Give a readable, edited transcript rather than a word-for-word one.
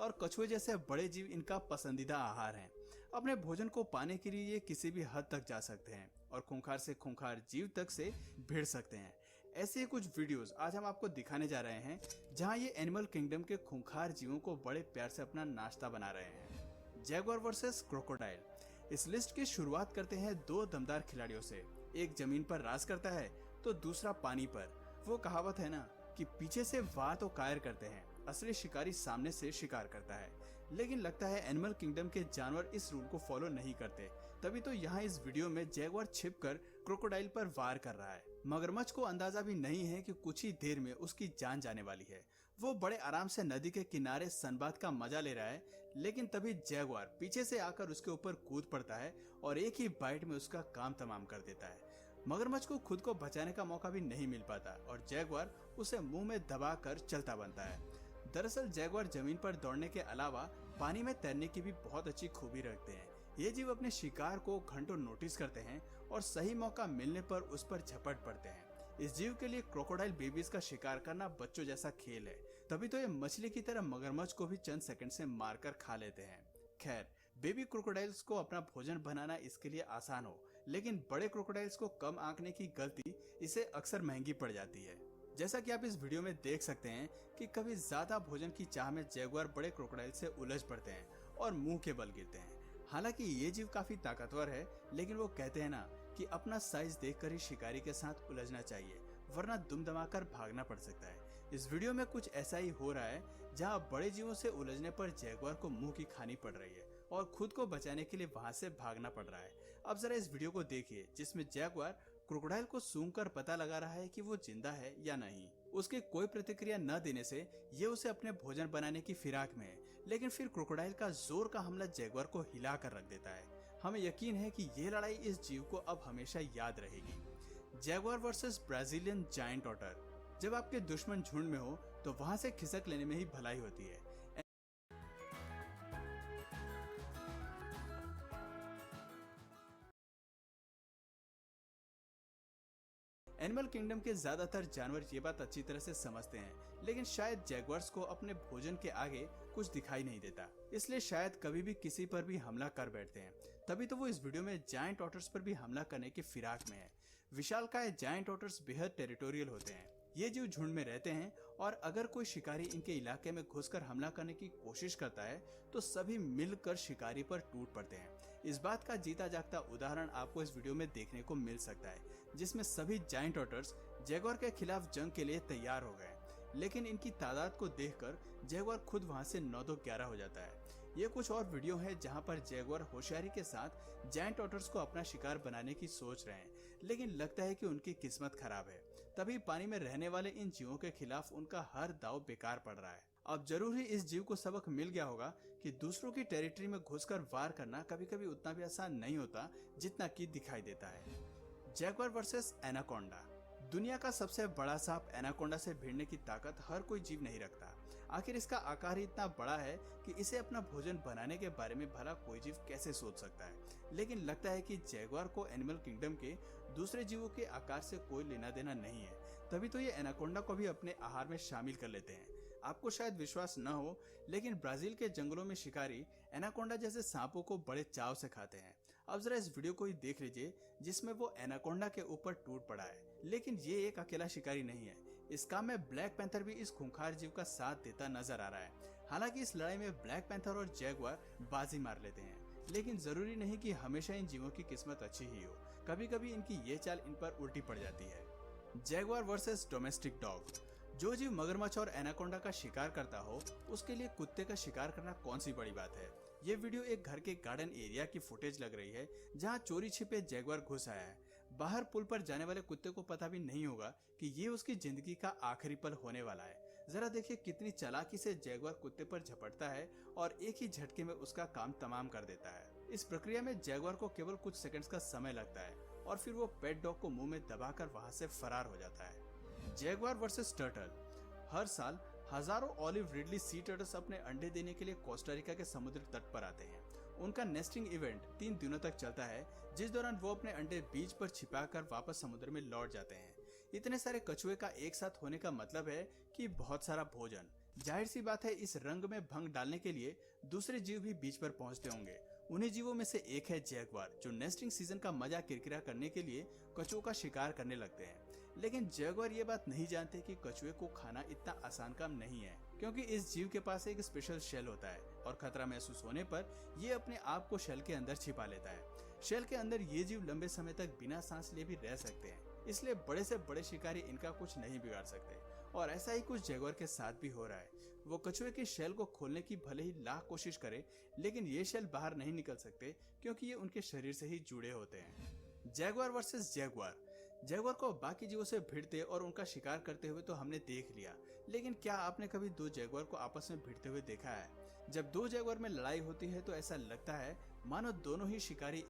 और कछुए जैसे बड़े जीव इनका पसंदीदा आहार हैं। अपने भोजन को पाने के लिए ये किसी भी हद तक जा सकते हैं और खूंखार से खूंखार जीव तक से भिड़ सकते हैं। ऐसे ही कुछ वीडियोस आज हम आपको दिखाने जा रहे हैं जहां ये एनिमल किंगडम के खूंखार जीवों को बड़े प्यार से अपना नाश्ता बना रहे हैं। Jaguar versus crocodile. इस लिस्ट की शुरुआत करते हैं दो दमदार खिलाड़ियों से। एक जमीन पर राज करता है तो दूसरा पानी पर। वो कहावत है ना कि पीछे से वार तो कायर करते हैं, असली शिकारी सामने से शिकार करता है। लेकिन लगता है एनिमल किंगडम के जानवर इस रूल को फॉलो नहीं करते। तभी तो यहाँ इस वीडियो में जैगुआर छिपकर क्रोकोडाइल पर वार कर रहा है। मगरमच्छ को अंदाजा भी नहीं है कि कुछ ही देर में उसकी जान जाने वाली है। वो बड़े आराम से नदी के किनारे सनबाथ का मजा ले रहा है, लेकिन तभी जैगुआर पीछे से आकर उसके ऊपर कूद पड़ता है और एक ही बाइट में उसका काम तमाम कर देता है। मगरमच्छ को खुद को बचाने का मौका भी नहीं मिल पाता और जैगुआर उसे मुंह में दबाकर चलता बनता है। दरअसल जैगुआर जमीन पर दौड़ने के अलावा पानी में तैरने की भी बहुत अच्छी खूबी रखते हैं। ये जीव अपने शिकार को घंटों नोटिस करते हैं और सही मौका मिलने पर उस पर झपट पड़ते हैं। इस जीव के लिए क्रोकोडाइल बेबीज का शिकार करना बच्चों जैसा खेल है। तभी तो ये मछली की तरह मगरमच्छ को भी चंद सेकंड से मारकर खा लेते हैं। खैर, बेबी क्रोकोडाइल्स को अपना भोजन बनाना इसके लिए आसान हो, लेकिन बड़े क्रोकोडाइल्स को कम आंकने की गलती इसे अक्सर महंगी पड़ जाती है। जैसा कि आप इस वीडियो में देख सकते हैं कि कभी ज्यादा भोजन की चाह में जैगुआर बड़े क्रोकोडाइल से उलझ पड़ते हैं और मुंह के बल गिरते हैं। हालांकि ये जीव काफी ताकतवर है, लेकिन वो कहते हैं ना कि अपना साइज देखकर ही शिकारी के साथ उलझना चाहिए, वरना दुम दमाकर भागना पड़ सकता है। इस वीडियो में कुछ ऐसा ही हो रहा है जहां बड़े जीवों से उलझने पर जैगुआर को मुंह की खानी पड़ रही है और खुद को बचाने के लिए वहां से भागना पड़ रहा है। अब जरा इस वीडियो को देखिए जिसमें जैगुआर क्रोकोडाइल को सूंघकर पता लगा रहा है कि वो जिंदा है या नहीं। उसकी कोई प्रतिक्रिया न देने से ये उसे अपने भोजन बनाने की फिराक में है, लेकिन फिर क्रोकोडाइल का जोर का हमला जैगुआर को हिला कर रख देता है। हमें यकीन है कि ये लड़ाई इस जीव को अब हमेशा याद रहेगी। Jaguar versus Brazilian giant otter. जब आपके दुश्मन झुंड में हो तो वहां से खिसक लेने में ही भलाई होती है। एनिमल किंगडम के ज्यादातर जानवर ये बात अच्छी तरह से समझते हैं, लेकिन शायद जैगुआर्स को अपने भोजन के आगे कुछ दिखाई नहीं देता, इसलिए शायद कभी भी किसी पर भी हमला कर बैठते हैं। तभी तो वो इस वीडियो में जायंट ऑटर्स पर भी हमला करने की फिराक में है। विशालकाय जायंट ऑटर्स बेहद टेरिटोरियल होते हैं। ये जीव झुंड में रहते हैं और अगर कोई शिकारी इनके इलाके में घुसकर हमला करने की कोशिश करता है तो सभी मिलकर शिकारी पर टूट पड़ते हैं। इस बात का जीता जागता उदाहरण आपको इस वीडियो में देखने को मिल सकता है, जिसमें सभी जायंट ऑटर्स जैगुआर के खिलाफ जंग के लिए तैयार हो गए। लेकिन इनकी तादाद को देखकर जैगुआर खुद वहां से 9-11 हो जाता है। ये कुछ और वीडियो है जहां पर जैगुआर होशियारी के साथ जायंट ऑटर्स को अपना शिकार बनाने की सोच रहे हैं, लेकिन लगता है कि उनकी किस्मत खराब है। तभी पानी में रहने वाले इन जीवों के खिलाफ उनका हर दाव बेकार पड़ रहा है। अब जरूर ही इस जीव को सबक मिल गया होगा कि दूसरों की टेरिटरी में घुसकर वार करना कभी कभी उतना भी आसान नहीं होता जितना कि दिखाई देता है। Jaguar versus anaconda. दुनिया का सबसे बड़ा सांप एनाकोंडा से भिड़ने की ताकत हर कोई जीव नहीं रखता। आखिर इसका आकार ही इतना बड़ा है कि इसे अपना भोजन बनाने के बारे में भला कोई जीव कैसे सोच सकता है। लेकिन लगता है कि जैगुआर को एनिमल किंगडम के दूसरे जीवों के आकार से कोई लेना देना नहीं है। तभी तो ये एनाकोंडा को भी अपने आहार में शामिल कर लेते हैं। आपको शायद विश्वास न हो, लेकिन ब्राजील के जंगलों में शिकारी एनाकोंडा जैसे सांपों को बड़े चाव से खाते हैं। अब जरा इस वीडियो को ही देख लीजिए जिसमें वो एनाकोंडा के ऊपर टूट पड़ा है। लेकिन ये एक अकेला शिकारी नहीं है। इस काम में ब्लैक पैंथर भी इस खूंखार जीव का साथ देता नजर आ रहा है। हालांकि इस लड़ाई में ब्लैक पैंथर और जैगुआर बाजी मार लेते हैं, लेकिन जरूरी नहीं कि हमेशा इन जीवों की किस्मत अच्छी ही हो। कभी कभी इनकी ये चाल इन पर उल्टी पड़ जाती है। Jaguar versus domestic dog. जो जीव मगरमच्छ और एनाकोंडा का शिकार करता हो उसके लिए कुत्ते का शिकार करना कौन सी बड़ी बात है। ये वीडियो एक घर के गार्डन एरिया की फुटेज लग रही है जहां चोरी छिपे जैगुआर घुस आया है। बाहर पुल पर जाने वाले कुत्ते को पता भी नहीं होगा कि ये उसकी जिंदगी का आखिरी पल होने वाला है। जरा देखिए कितनी चालाकी से जैगुआर कुत्ते पर झपटता है और एक ही झटके में उसका काम तमाम कर देता है। इस प्रक्रिया में जैगुआर को केवल कुछ सेकंड्स का समय लगता है और फिर वो पेट डॉग को मुंह में दबाकर वहां से फरार हो जाता है। Jaguar versus turtle. हर साल हजारों ऑलिव रिडली सी टर्टल्स अपने अंडे देने के लिए कोस्टा के समुद्र तट पर आते हैं। उनका नेस्टिंग इवेंट 3 दिनों तक चलता है, जिस दौरान वो अपने अंडे बीच पर छिपाकर वापस समुद्र में लौट जाते हैं। इतने सारे कछुए का एक साथ होने का मतलब है कि बहुत सारा भोजन। जाहिर सी बात है, इस रंग में भंग डालने के लिए दूसरे जीव भी बीच पर पहुंचते होंगे। उन्हीं जीवों में से एक है जैगुआर, जो नेस्टिंग सीजन का मजा किरकिरा करने के लिए कछुओं का शिकार करने लगते हैं। लेकिन जैगुआर ये बात नहीं जानते कि कछुए को खाना इतना आसान काम नहीं है, क्योंकि इस जीव के पास एक स्पेशल शेल होता है और खतरा महसूस होने पर ये अपने आप को शेल के अंदर छिपा लेता है। शेल के अंदर ये जीव लंबे समय तक बिना सांस लिए भी रह सकते हैं, इसलिए बड़े से बड़े शिकारी इनका कुछ नहीं बिगाड़ सकते। और ऐसा ही कुछ जैगुआर के साथ भी हो रहा है। वो कछुए के शेल को खोलने की भले ही लाख कोशिश करे, लेकिन ये शेल बाहर नहीं निकल सकते, क्योंकि ये उनके शरीर से ही जुड़े होते हैं। Jaguar versus Jaguar. जैगुआर को बाकी जीवों से भिड़ते और उनका शिकार करते हुए तो हमने देख लिया, लेकिन क्या आपने कभी दो जैगुआर को आपस में भिड़ते हुए देखा है? जब दो जैगुआर में लड़ाई होती है तो ऐसा लगता है मानो दोनों ही शिकारी